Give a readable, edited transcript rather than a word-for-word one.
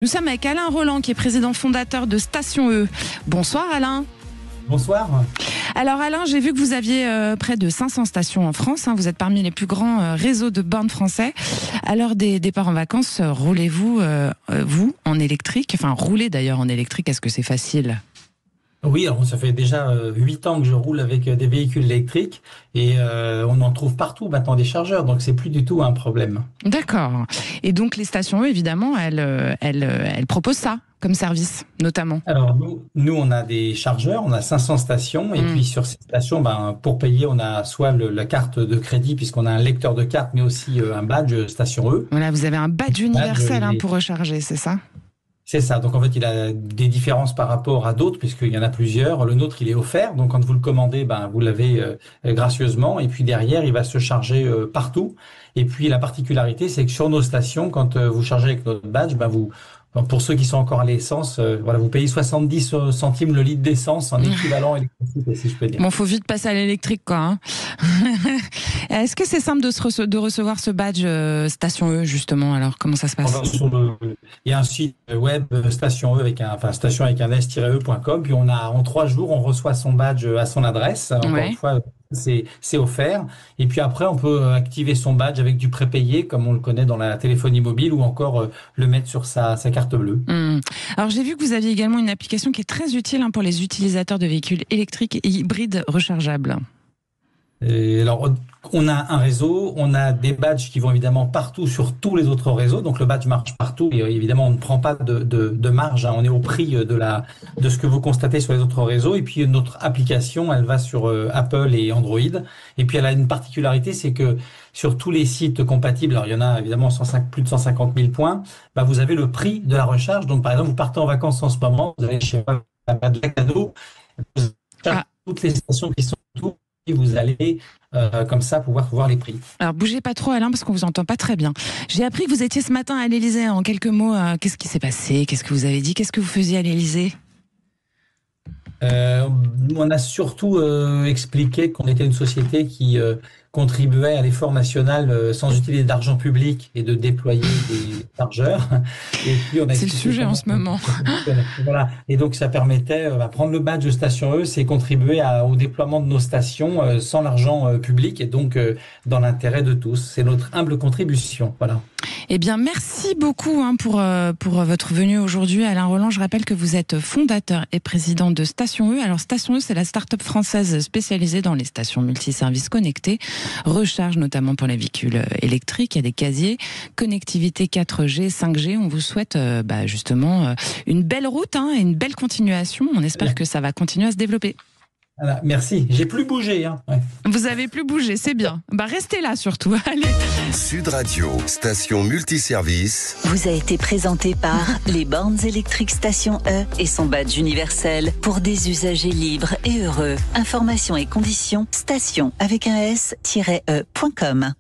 Nous sommes avec Alain Roland, qui est président fondateur de Station E. Bonsoir Alain. Bonsoir. Alors Alain, j'ai vu que vous aviez près de 500 stations en France. Vous êtes parmi les plus grands réseaux de bornes français. À l'heure des départs en vacances, roulez-vous, vous, en électrique? Enfin, roulez d'ailleurs en électrique, est-ce que c'est facile? Oui, alors ça fait déjà 8 ans que je roule avec des véhicules électriques et on en trouve partout maintenant des chargeurs, donc c'est plus du tout un problème. D'accord. Et donc les stations E, évidemment, elles proposent ça comme service, notamment. Alors nous on a des chargeurs, on a 500 stations et puis sur ces stations, pour payer, on a soit la carte de crédit puisqu'on a un lecteur de carte, mais aussi un badge Station E. Voilà, vous avez un badge universel pour recharger, c'est ça? C'est ça. Donc en fait, il a des différences par rapport à d'autres puisqu'il y en a plusieurs. Le nôtre, il est offert. Donc quand vous le commandez, vous l'avez gracieusement. Et puis derrière, il va se charger partout. Et puis la particularité, c'est que sur nos stations, quand vous chargez avec notre badge, pour ceux qui sont encore à l'essence, vous payez 70 centimes le litre d'essence en équivalent électricité, si je peux dire. Bon, faut vite passer à l'électrique, quoi. Est-ce que c'est simple de recevoir ce badge Station E, justement? Alors, comment ça se passe? Il y a un site web Station E station avec un s-e.com. Puis en 3 jours, on reçoit son badge à son adresse. Encore une fois, c'est offert. Et puis après, on peut activer son badge avec du prépayé, comme on le connaît dans la téléphonie mobile, ou encore le mettre sur sa carte bleue. Alors, j'ai vu que vous aviez également une application qui est très utile pour les utilisateurs de véhicules électriques et hybrides rechargeables. Alors, on a un réseau, on a des badges qui vont évidemment partout sur tous les autres réseaux. Donc, le badge marche partout et évidemment, on ne prend pas de marge. On est au prix de ce que vous constatez sur les autres réseaux. Et puis, notre application, elle va sur Apple et Android. Et puis, elle a une particularité, c'est que sur tous les sites compatibles, alors il y en a évidemment plus de 150 000 points, vous avez le prix de la recharge. Donc, par exemple, vous partez en vacances en ce moment, vous allez chez un cadeau, vous avez toutes les stations qui sont autour. Vous allez comme ça pouvoir voir les prix. Alors bougez pas trop Alain parce qu'on vous entend pas très bien. J'ai appris que vous étiez ce matin à l'Élysée. En quelques mots, qu'est-ce qui s'est passé? Qu'est-ce que vous avez dit? Qu'est-ce que vous faisiez à l'Élysée? On a surtout expliqué qu'on était une société qui contribuait à l'effort national sans utiliser d'argent public et de déployer des chargeurs. Et puis c'est le sujet en ce moment. Voilà. Et donc ça permettait prendre le badge de Station E, c'est contribuer au déploiement de nos stations sans l'argent public et donc dans l'intérêt de tous. C'est notre humble contribution. Voilà. Eh bien, merci beaucoup pour votre venue aujourd'hui, Alain Roland. Je rappelle que vous êtes fondateur et président de Station E. Alors, Station E, c'est la start-up française spécialisée dans les stations multiservices connectées, recharge notamment pour les véhicules électriques. Il y a des casiers, connectivité 4G, 5G. On vous souhaite justement une belle route et une belle continuation. On espère que ça va continuer à se développer. Voilà, merci. J'ai plus bougé. Ouais. Vous avez plus bougé, c'est bien. Restez là surtout. Allez. Sud Radio, station multiservice. Vous a été présenté par les bornes électriques Station E et son badge universel pour des usagers libres et heureux. Informations et conditions, station avec un s-e.com.